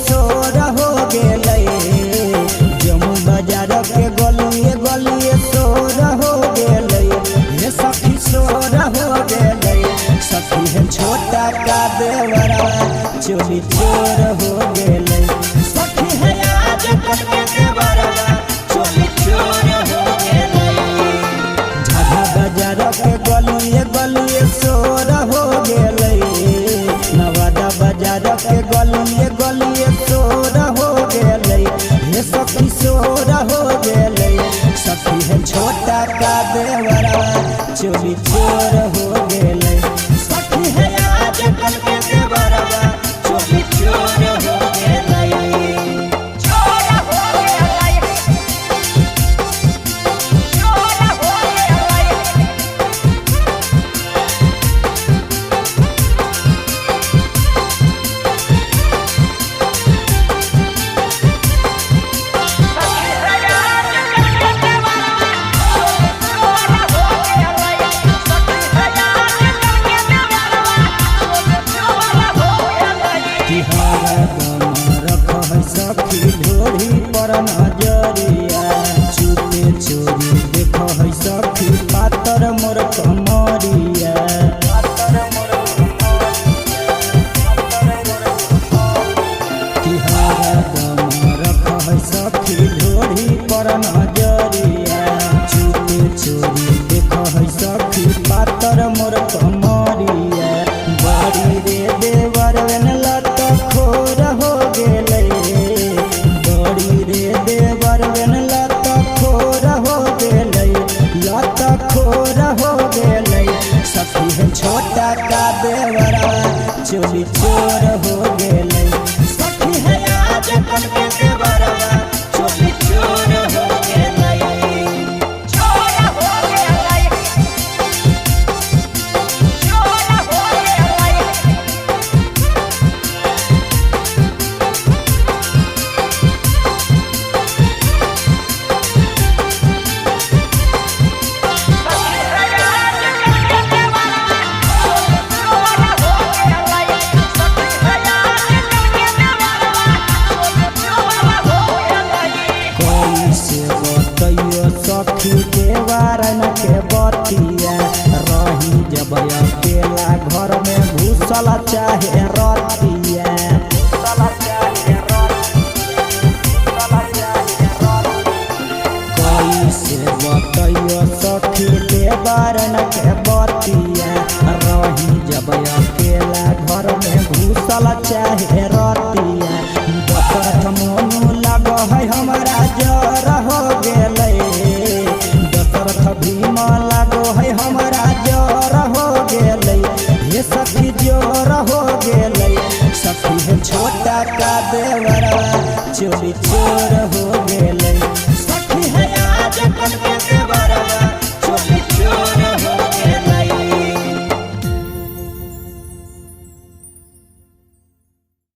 सोर हो गेलै। जम्मू बाजार के गलिए गलिए सोर हो गेलै। हे सखी सोर हो गेलै। सखी है छोटा का देवरा चोरी चोर हो गेलै। सखी है आज कल के देवरा चोरी चोर हो गेलै। झाझा बाजार के गलिए गलिए सोर हो गेलै। नवादा बाजार के गलिए गलिए सोर हो गेलै। हे सखी सोर हो गेलै। सखी है छोटा का देवरा चोरी चोर हो गेलै। सखी है आज कल के देवरा चोरी चोर हो गेलै। चोर हो गेलै। चोर हो गेलै। सखी ढोरी पर नजरिया चुपे चोरी देख है सखी पातर मोर कमरिया। रख है सखी ढोरी पर नजरिया चुपे चोरी देख है सखी पातर मोर कमरिया। बड़ी रे देवर लत खोर हो गेलै। बड़ी रे देवर लत खोर हो गेलै। लत खोर हो गेलै। सखी है छोटा का देवरा चोरी चोर हो गेलै। सखी है आज कल के देवरा चोरी चोर हो गेलै। चोर हो गेलै। चोर हो गेलै। कैसे बतैयो सखी देवारन के बतिया रही जब अकेला घर में घुसल चाहे रतिया। कैसे बतैयो सखी देवारन के बतिया रही जब अकेला घर में घुसल चाहे रतिया। दशरथ मोनू लग है हमारा जर हो गेलै। दशरथ भीम लगो है हमारा जर हो गेलै। हे सखी जोर हो गेलै। सखी है छोटा का देवरा चोरी चोर हो